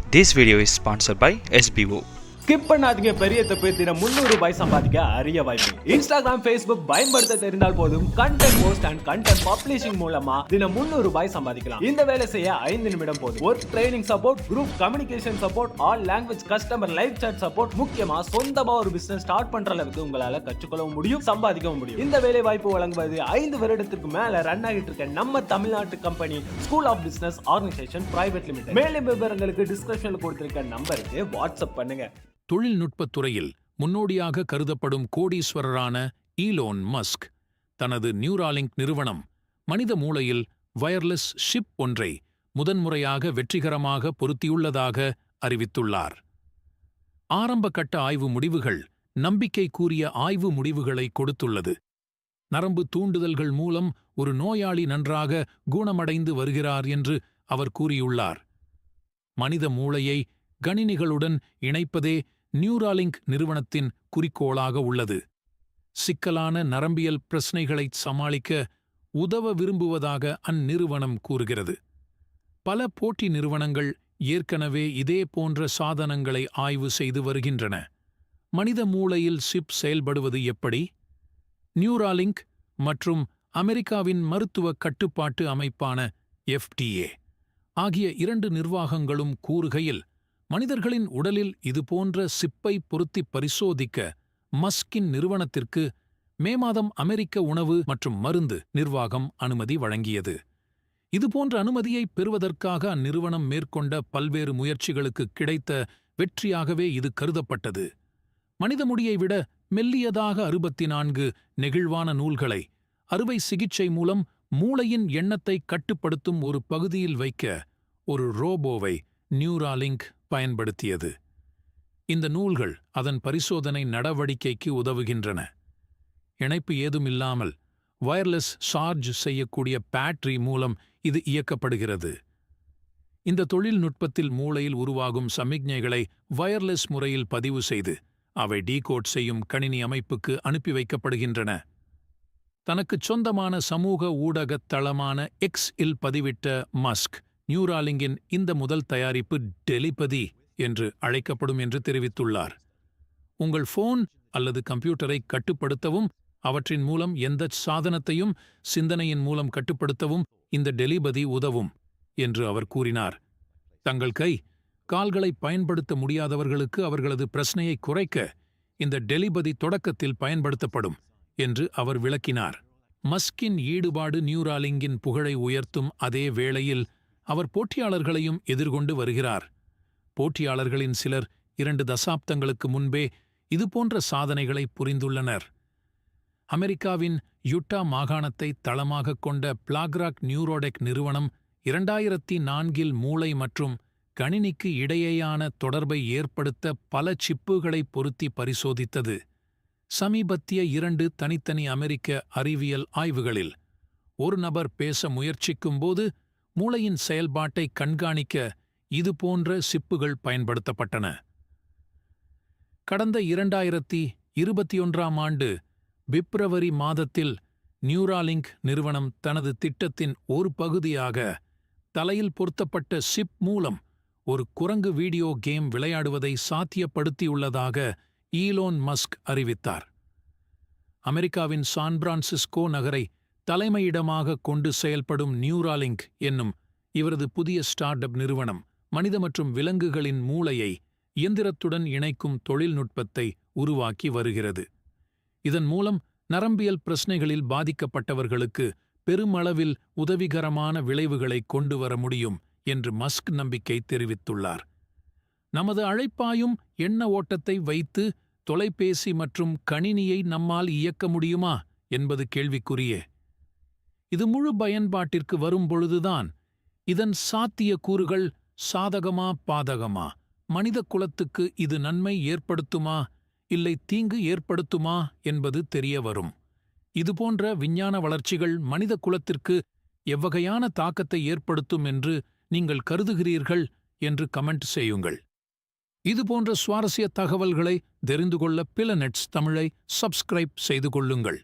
This video is sponsored by SBO. Skip பண்ணாதீங்க, பெரிய தப்பு. தினம் 300 ரூபாய் சம்பாதிக்க அரிய வாய்ப்பு. இன்ஸ்டாகிராம், ஃபேஸ்புக் பயன்படுத்த தெரிந்தால் போதும் content post and content publishing மூலமா தினம் 300 ரூபாய் சம்பாதிக்கலாம். இந்த வேலை செய்ய 5 நிமிடம் போதும். Work training support, group communication support, all language customer live chat support, முக்கியமா சொந்தமா ஒரு பிசினஸ் ஸ்டார்ட் பண்ற அளவுக்கு உங்களால கற்றுக்கொள்ளவும் முடியும், சம்பாதிக்கவும் முடியும். இந்த வேலை வாய்ப்பு வழங்குவது 5 வருடத்துக்கு மேல ரன் ஆகிட்டு இருக்க நம்ம தமிழ்நாட்டு company school of business organisation private limited. மேலும் விவரங்களுக்கு டிஸ்கிரிப்ஷன்ல கொடுத்திருக்க நம்பருக்கு வாட்ஸ்அப் பண்ணுங்க. தொழில்நுட்பத் துறையில் முன்னோடியாக கருதப்படும் கோடீஸ்வரரான ஈலோன் மஸ்க் தனது நியூராலிங்க் நிறுவனம் மனித மூளையில் வயர்லெஸ் ஷிப் ஒன்றை முதன்முறையாக வெற்றிகரமாக பொருத்தியுள்ளதாக அறிவித்துள்ளார். ஆரம்பகட்ட ஆய்வு முடிவுகள் நம்பிக்கைக்குரிய ஆய்வு முடிவுகளை கொடுத்துள்ளது. நரம்பு தூண்டுதல்கள் மூலம் ஒரு நோயாளி நன்றாக குணமடைந்து வருகிறார் என்று அவர் கூறியுள்ளார். மனித மூளையை கணினிகளுடன் இணைப்பதே நியூராலிங்க் நிறுவனத்தின் குறிக்கோளாக உள்ளது. சிக்கலான நரம்பியல் பிரச்சினைகளைச் சமாளிக்க உதவ விரும்புவதாக அந்நிறுவனம் கூறுகிறது. பல போட்டி நிறுவனங்கள் ஏற்கனவே இதே போன்ற சாதனங்களை ஆய்வு செய்து வருகின்றன. மனித மூளையில் சிப் செயல்படுவது எப்படி? நியூராலிங்க் மற்றும் அமெரிக்காவின் மருத்துவ கட்டுப்பாட்டு அமைப்பான FDA ஆகிய 2 நிர்வாகங்களும் கூறுகையில், மனிதர்களின் உடலில் இதுபோன்ற சிப்பை பொருத்தி பரிசோதிக்க மஸ்கின் நிறுவனத்திற்கு மே மாதம் அமெரிக்க உணவு மற்றும் மருந்து நிர்வாகம் அனுமதி வழங்கியது. இதுபோன்ற அனுமதியை பெறுவதற்காக அந்நிறுவனம் மேற்கொண்ட பல்வேறு முயற்சிகளுக்கு கிடைத்த வெற்றியாகவே இது கருதப்பட்டது. மனித முடியை விட மெல்லியதாக 64 நெகிழ்வான நூல்களை அறுவை சிகிச்சை மூலம் மூளையின் எண்ணத்தை கட்டுப்படுத்தும் ஒரு பகுதியில் வைக்க ஒரு ரோபோவை நியூராலிங்க் பயன்படுத்தியது. இந்த நூல்கள் அதன் பரிசோதனை நடவடிக்கைக்கு உதவுகின்றன. இணைப்பு ஏதுமில்லாமல் வயர்லெஸ் சார்ஜ் செய்யக்கூடிய பேட்டரி மூலம் இது இயக்கப்படுகிறது. இந்த தொழில்நுட்பத்தில் மூளையில் உருவாகும் சமிக்ஞைகளை வயர்லெஸ் முறையில் பதிவு செய்து அவை டீகோட் செய்யும் கணினி அமைப்புக்கு அனுப்பி வைக்கப்படுகின்றன. தனக்குச் சொந்தமான சமூக ஊடகத் தளமான எக்ஸ்-இல் பதிவிட்ட மஸ்க், நியூராலிங்கின் இந்த முதல் தயாரிப்பு டெலிபதி என்று அழைக்கப்படும் என்று தெரிவித்துள்ளார். உங்கள் போன் அல்லது கம்ப்யூட்டரை கட்டுப்படுத்தவும் அவற்றின் மூலம் எந்த சாதனத்தையும் சிந்தனையின் மூலம் கட்டுப்படுத்தவும் இந்த டெலிபதி உதவும் என்று அவர் கூறினார். தங்கள் கை கால்களை பயன்படுத்த முடியாதவர்களுக்கு அவர்களது பிரச்சனையை குறைக்க இந்த டெலிபதி தொடக்கத்தில் பயன்படுத்தப்படும் என்று அவர் விளக்கினார். மஸ்கின் ஈடுபாடு நியூராலிங்கின் புகழை உயர்த்தும் அதே வேளையில் அவர் போட்டியாளர்களையும் எதிர்கொண்டு வருகிறார். போட்டியாளர்களின் சிலர் 2 தசாப்தங்களுக்கு முன்பே இதுபோன்ற சாதனைகளை புரிந்துள்ளனர். அமெரிக்காவின் யுட்டா மாகாணத்தை தளமாகக் கொண்ட பிளாக்ராக் நியூரோடெக் நிறுவனம் 2004இல் மூளை மற்றும் கணினிக்கு இடையேயான தொடர்பை ஏற்படுத்த பல சிப்புகளை பொருத்தி பரிசோதித்தது. சமீபத்திய 2 தனித்தனி அமெரிக்க அறிவியல் ஆய்வுகளில் ஒரு நபர் பேச முயற்சிக்கும்போது மூளையின் செயல்பாட்டை கண்காணிக்க இதுபோன்ற சிப்புகள் பயன்படுத்தப்பட்டன. கடந்த 2021ஆம் ஆண்டு பிப்ரவரி மாதத்தில் நியூராலிங்க் நிறுவனம் தனது திட்டத்தின் ஒரு பகுதியாக தலையில் பொருத்தப்பட்ட சிப் மூலம் ஒரு குரங்கு வீடியோ கேம் விளையாடுவதை சாத்தியப்படுத்தியுள்ளதாக ஈலோன் மஸ்க் அறிவித்தார். அமெரிக்காவின் சான் பிரான்சிஸ்கோ நகரை தலைமையிடமாக கொண்டு செயல்படும் நியூராலிங்க் என்னும் இவரது புதிய ஸ்டார்ட் அப் நிறுவனம் மனித மற்றும் விலங்குகளின் மூளையை இயந்திரத்துடன் இணைக்கும் தொழில்நுட்பத்தை உருவாக்கி வருகிறது. இதன் மூலம் நரம்பியல் பிரச்சினைகளில் பாதிக்கப்பட்டவர்களுக்கு பெருமளவில் உதவிகரமான விளைவுகளை கொண்டு வர முடியும் என்று மஸ்க் நம்பிக்கை தெரிவித்துள்ளார். நமது அழைப்பாயும் எண்ண ஓட்டத்தை வைத்து தொலைபேசி மற்றும் கணினியை நம்மால் இயக்க முடியுமா என்பது கேள்விக்குறியே. இது முழு பயன்பாட்டிற்கு வரும்பொழுதுதான் இதன் சாத்திய கூறுகள் சாதகமா பாதகமா, மனித குலத்துக்கு இது நன்மை ஏற்படுத்துமா இல்லை தீங்கு ஏற்படுத்துமா என்பது தெரிய வரும். இதுபோன்ற விஞ்ஞான வளர்ச்சிகள் மனித குலத்திற்கு எவ்வகையான தாக்கத்தை ஏற்படுத்தும் என்று நீங்கள் கருதுகிறீர்கள் என்று கமெண்ட் செய்யுங்கள். இதுபோன்ற சுவாரஸ்ய தகவல்களை தெரிந்து கொள்ள பிளநெட்ஸ் தமிழை சப்ஸ்கிரைப் செய்து கொள்ளுங்கள்.